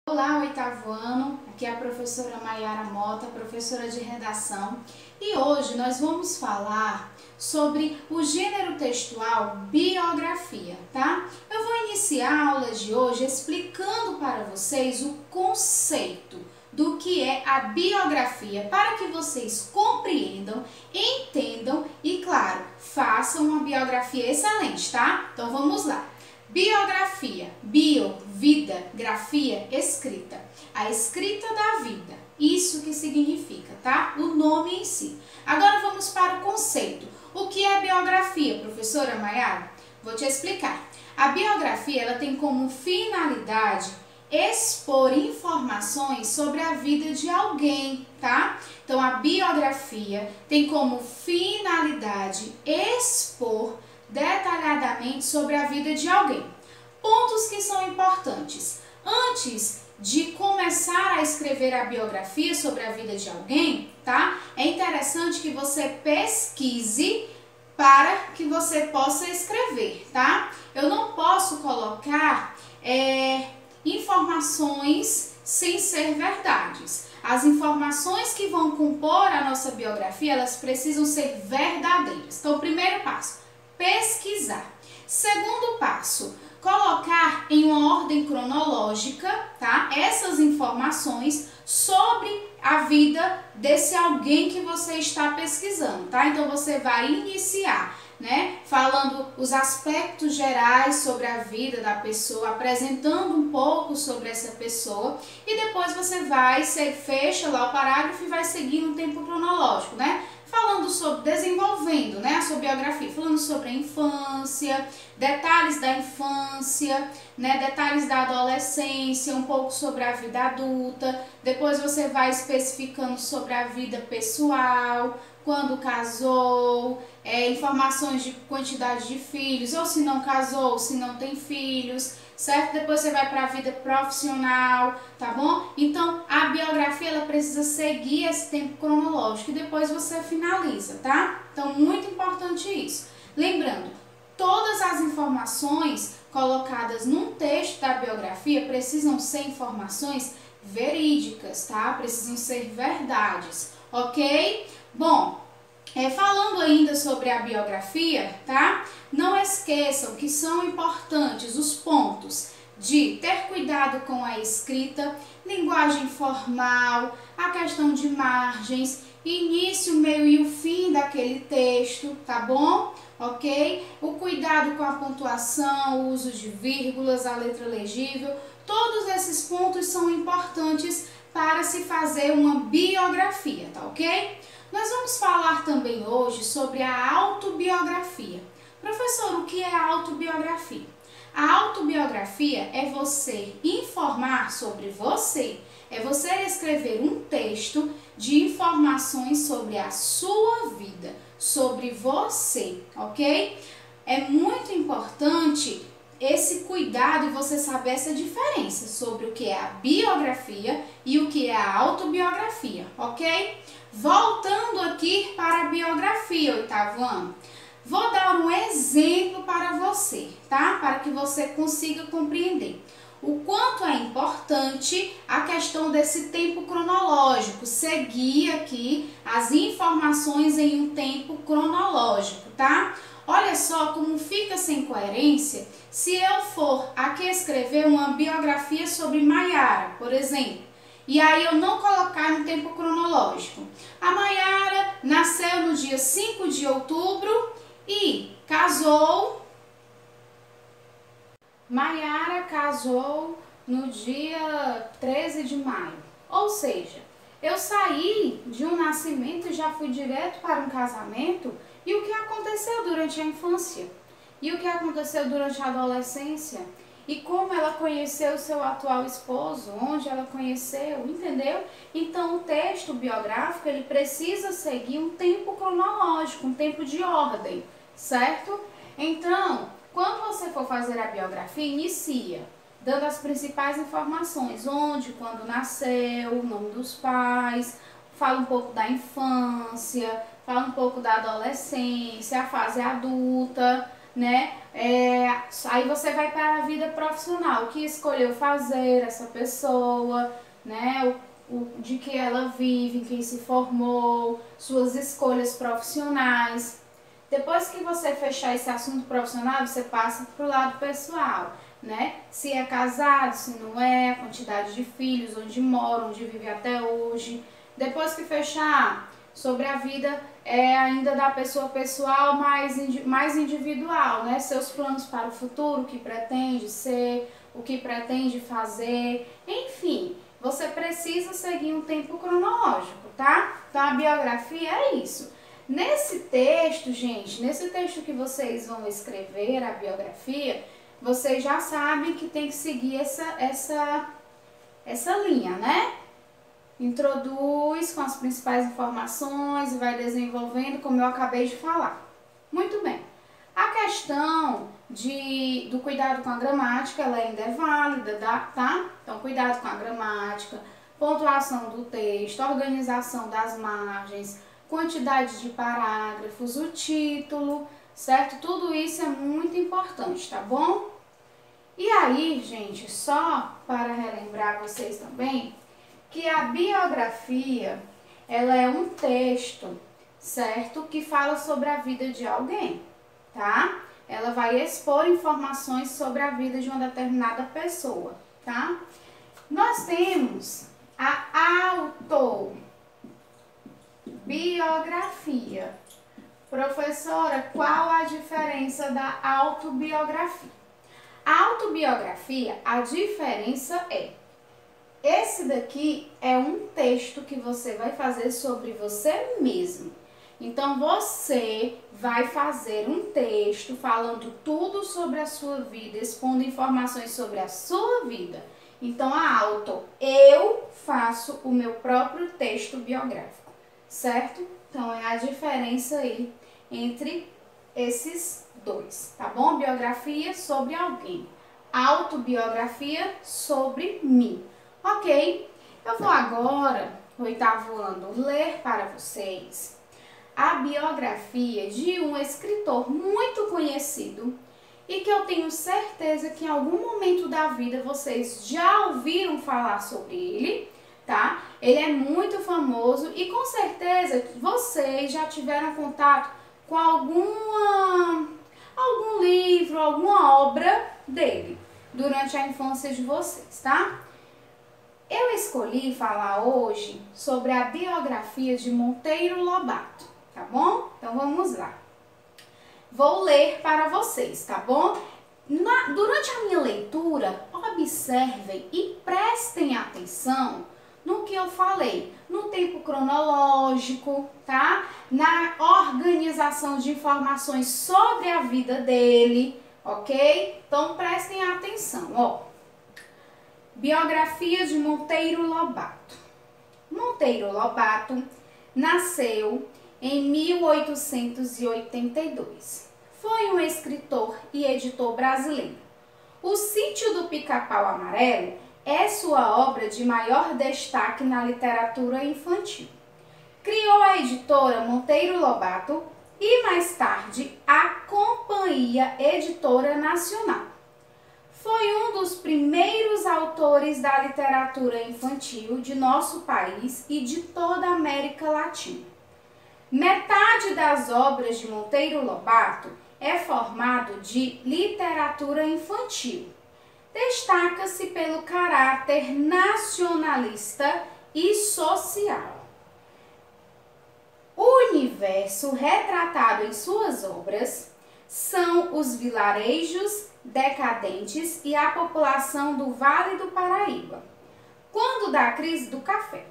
Olá, oitavo ano, aqui é a professora Maiara Mota, professora de redação, e hoje nós vamos falar sobre o gênero textual biografia, tá? Eu vou iniciar a aula de hoje explicando para vocês o conceito do que é a biografia, para que vocês compreendam, entendam e, claro, façam uma biografia excelente, tá? Então vamos lá. Biografia, bio, vida, grafia, escrita. A escrita da vida, isso que significa, tá? O nome em si. Agora vamos para o conceito. O que é biografia, professora Maiara? Vou te explicar. A biografia, ela tem como finalidade expor informações sobre a vida de alguém, tá? Então, a biografia tem como finalidade expor detalhadamente sobre a vida de alguém. Pontos que são importantes. Antes de começar a escrever a biografia sobre a vida de alguém, tá? É interessante que você pesquise para que você possa escrever, tá? Eu não posso colocar informações sem ser verdades. As informações que vão compor a nossa biografia, elas precisam ser verdadeiras. Então, primeiro passo, pesquisar. Segundo passo, colocar em uma ordem cronológica, tá? Essas informações sobre a vida desse alguém que você está pesquisando, tá? Então você vai iniciar, né, falando os aspectos gerais sobre a vida da pessoa, apresentando um pouco sobre essa pessoa, e depois você fecha lá o parágrafo e vai seguir um tempo cronológico, né? Falando sobre, desenvolvendo, né, a sua biografia, falando sobre a infância, detalhes da infância, né, detalhes da adolescência, um pouco sobre a vida adulta. Depois você vai especificando sobre a vida pessoal, quando casou, informações de quantidade de filhos, ou se não casou, se não tem filhos, certo? Depois você vai para a vida profissional, tá bom? Então, a biografia, ela precisa seguir esse tempo cronológico e depois você finaliza, tá? Então, muito importante isso. Lembrando, todas as informações colocadas num texto da biografia precisam ser informações verídicas, tá? Precisam ser verdades, ok? Bom, falando ainda sobre a biografia, tá? Não esqueçam que são importantes os pontos de ter cuidado com a escrita, linguagem formal, a questão de margens, início, meio e o fim daquele texto, tá bom? Ok? O cuidado com a pontuação, o uso de vírgulas, a letra legível, todos esses pontos são importantes para se fazer uma biografia, tá ok? Nós vamos falar também hoje sobre a autobiografia. Professor, o que é a autobiografia? A autobiografia é você informar sobre você, é você escrever um texto de informações sobre a sua vida, sobre você, ok? É muito importante esse cuidado e você saber essa diferença sobre o que é a biografia e o que é a autobiografia, ok? Voltando aqui para a biografia, oitavo ano, vou dar um exemplo para você, tá? Para que você consiga compreender o quanto é importante a questão desse tempo cronológico, seguir aqui as informações em um tempo cronológico, tá? Olha só como fica sem coerência se eu for aqui escrever uma biografia sobre Maiara, por exemplo, e aí eu não colocar no tempo cronológico. A Maiara nasceu no dia 5 de outubro e casou. Maiara casou no dia 13 de maio. Ou seja, eu saí de um nascimento e já fui direto para um casamento. E o que aconteceu durante a infância? E o que aconteceu durante a adolescência? E como ela conheceu seu atual esposo, onde ela conheceu, entendeu? Então, o texto biográfico, ele precisa seguir um tempo cronológico, um tempo de ordem, certo? Então, quando você for fazer a biografia, inicia dando as principais informações, onde, quando nasceu, o nome dos pais, fala um pouco da infância, fala um pouco da adolescência, a fase adulta, né? Aí você vai para a vida profissional, o que escolheu fazer essa pessoa, né? De que ela vive, em quem se formou, suas escolhas profissionais. Depois que você fechar esse assunto profissional, você passa para o lado pessoal, né? Se é casado, se não é, a quantidade de filhos, onde mora, onde vive até hoje. Depois que fechar sobre a vida ainda da pessoa pessoal, mais individual, né? Seus planos para o futuro, o que pretende ser, o que pretende fazer, enfim. Você precisa seguir um tempo cronológico, tá? Então a biografia é isso. Nesse texto, gente, nesse texto que vocês vão escrever, a biografia, vocês já sabem que tem que seguir essa linha, né? Introduz com as principais informações e vai desenvolvendo, como eu acabei de falar. Muito bem. A questão do cuidado com a gramática, ela ainda é válida, tá? Então, cuidado com a gramática, pontuação do texto, organização das margens, quantidade de parágrafos, o título, certo? Tudo isso é muito importante, tá bom? E aí, gente, só para relembrar vocês também, que a biografia, ela é um texto, certo? Que fala sobre a vida de alguém, tá? Ela vai expor informações sobre a vida de uma determinada pessoa, tá? Nós temos a autobiografia. Professora, qual a diferença da autobiografia? A autobiografia, a diferença esse daqui é um texto que você vai fazer sobre você mesmo. Então, você vai fazer um texto falando tudo sobre a sua vida, expondo informações sobre a sua vida. Então, eu faço o meu próprio texto biográfico, certo? Então, é a diferença aí entre esses dois, tá bom? Biografia sobre alguém, autobiografia sobre mim. Ok, eu vou agora, no 8º ano, ler para vocês a biografia de um escritor muito conhecido e que eu tenho certeza que em algum momento da vida vocês já ouviram falar sobre ele, tá? Ele é muito famoso e com certeza vocês já tiveram contato com algum livro, alguma obra dele durante a infância de vocês, tá? Eu escolhi falar hoje sobre a biografia de Monteiro Lobato, tá bom? Então vamos lá. Vou ler para vocês, tá bom? Durante a minha leitura, observem e prestem atenção no que eu falei, no tempo cronológico, tá? Na organização de informações sobre a vida dele, ok? Então prestem atenção, ó. Biografia de Monteiro Lobato. Monteiro Lobato nasceu em 1882. Foi um escritor e editor brasileiro. O Sítio do Pica-Pau Amarelo é sua obra de maior destaque na literatura infantil. Criou a editora Monteiro Lobato e, mais tarde, a Companhia Editora Nacional. Foi um dos primeiros autores da literatura infantil de nosso país e de toda a América Latina. Metade das obras de Monteiro Lobato é formado de literatura infantil. Destaca-se pelo caráter nacionalista e social. O universo retratado em suas obras são os vilarejos decadentes e a população do Vale do Paraíba. Quando da crise do café,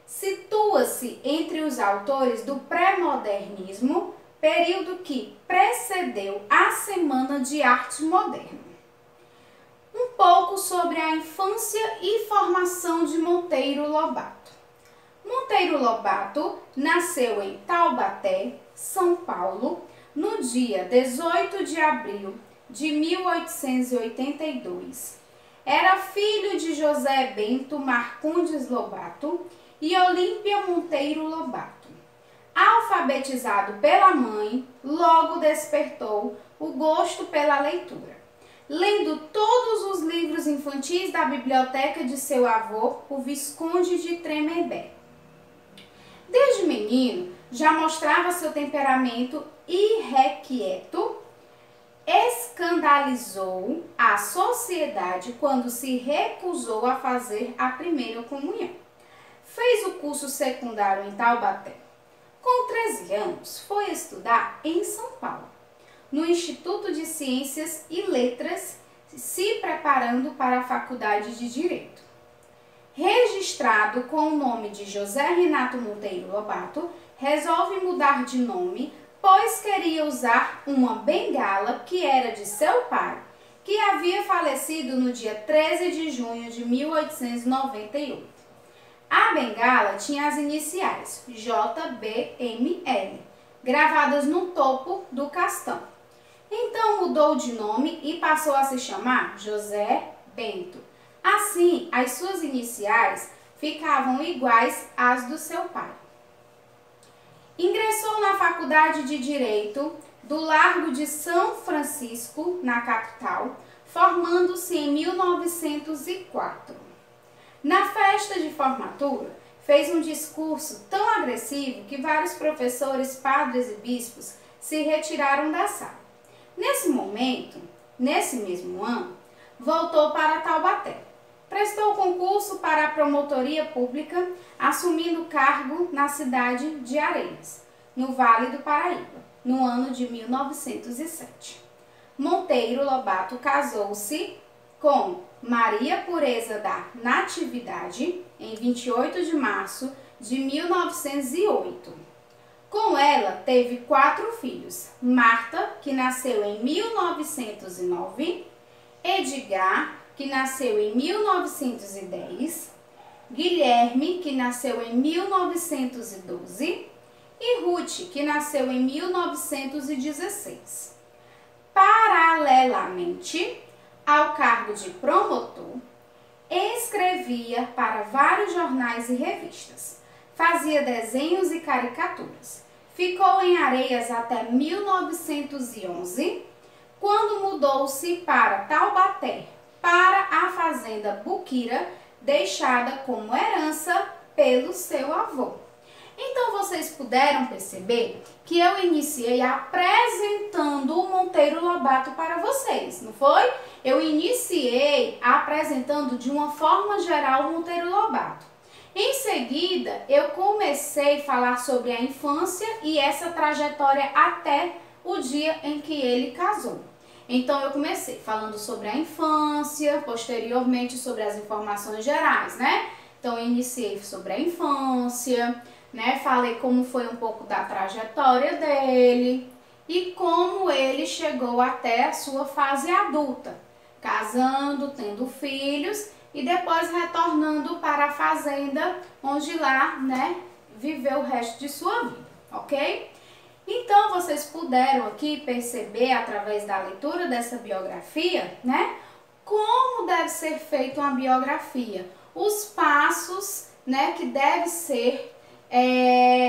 situa-se entre os autores do pré-modernismo, período que precedeu a Semana de Arte Moderna. Um pouco sobre a infância e formação de Monteiro Lobato. Monteiro Lobato nasceu em Taubaté, São Paulo, no dia 18 de abril de 1882. Era filho de José Bento Marcondes Lobato e Olímpia Monteiro Lobato. Alfabetizado pela mãe, logo despertou o gosto pela leitura. Lendo todos os livros infantis da biblioteca de seu avô, o Visconde de Tremembé. Desde menino, já mostrava seu temperamento irrequieto, escandalizou a sociedade quando se recusou a fazer a primeira comunhão. Fez o curso secundário em Taubaté. Com 13 anos, foi estudar em São Paulo, no Instituto de Ciências e Letras, se preparando para a Faculdade de Direito. Registrado com o nome de José Renato Monteiro Lobato, resolve mudar de nome, pois queria usar uma bengala que era de seu pai, que havia falecido no dia 13 de junho de 1898. A bengala tinha as iniciais JBML, gravadas no topo do castão. Então mudou de nome e passou a se chamar José Bento. Assim, as suas iniciais ficavam iguais às do seu pai. Ingressou na Faculdade de Direito do Largo de São Francisco, na capital, formando-se em 1904. Na festa de formatura, fez um discurso tão agressivo que vários professores, padres e bispos se retiraram da sala. Nesse momento, nesse mesmo ano, voltou para Taubaté. Prestou concurso para a promotoria pública, assumindo cargo na cidade de Areias, no Vale do Paraíba, no ano de 1907. Monteiro Lobato casou-se com Maria Pureza da Natividade em 28 de março de 1908. Com ela, teve 4 filhos: Marta, que nasceu em 1909, Edgar, que nasceu em 1910, Guilherme, que nasceu em 1912, e Ruth, que nasceu em 1916. Paralelamente ao cargo de promotor, escrevia para vários jornais e revistas. Fazia desenhos e caricaturas. Ficou em Areias até 1911, quando mudou-se para Taubaté, para a fazenda Buquira, deixada como herança pelo seu avô. Então, vocês puderam perceber que eu iniciei apresentando o Monteiro Lobato para vocês, não foi? Eu iniciei apresentando de uma forma geral o Monteiro Lobato. Em seguida, eu comecei a falar sobre a infância e essa trajetória até o dia em que ele casou. Então, eu comecei falando sobre a infância, posteriormente sobre as informações gerais, né? Então, eu iniciei sobre a infância, né? Falei como foi um pouco da trajetória dele e como ele chegou até a sua fase adulta, casando, tendo filhos e depois retornando para a fazenda, onde lá, né, viveu o resto de sua vida, ok? Então, vocês puderam aqui perceber, através da leitura dessa biografia, né, como deve ser feita uma biografia, os passos, né, que devem ser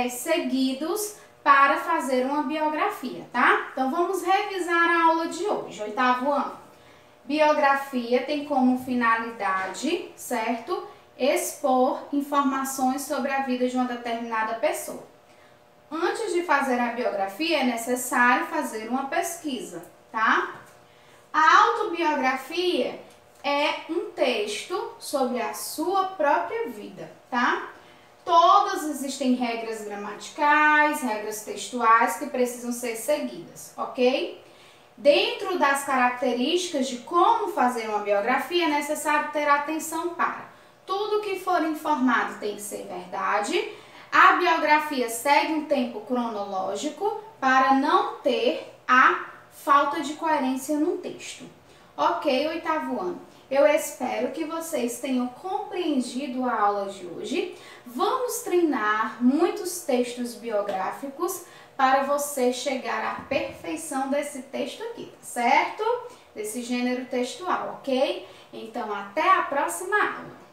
seguidos para fazer uma biografia, tá? Então, vamos revisar a aula de hoje, 8º ano. Biografia tem como finalidade, certo? Expor informações sobre a vida de uma determinada pessoa. Antes de fazer a biografia, é necessário fazer uma pesquisa, tá? A autobiografia é um texto sobre a sua própria vida, tá? Todas existem regras gramaticais, regras textuais que precisam ser seguidas, ok? Dentro das características de como fazer uma biografia, é necessário ter atenção para tudo que for informado tem que ser verdade. A biografia segue um tempo cronológico para não ter a falta de coerência no texto. Ok, 8º ano. Eu espero que vocês tenham compreendido a aula de hoje. Vamos treinar muitos textos biográficos para você chegar à perfeição desse texto aqui, certo? Desse gênero textual, ok? Então, até a próxima aula.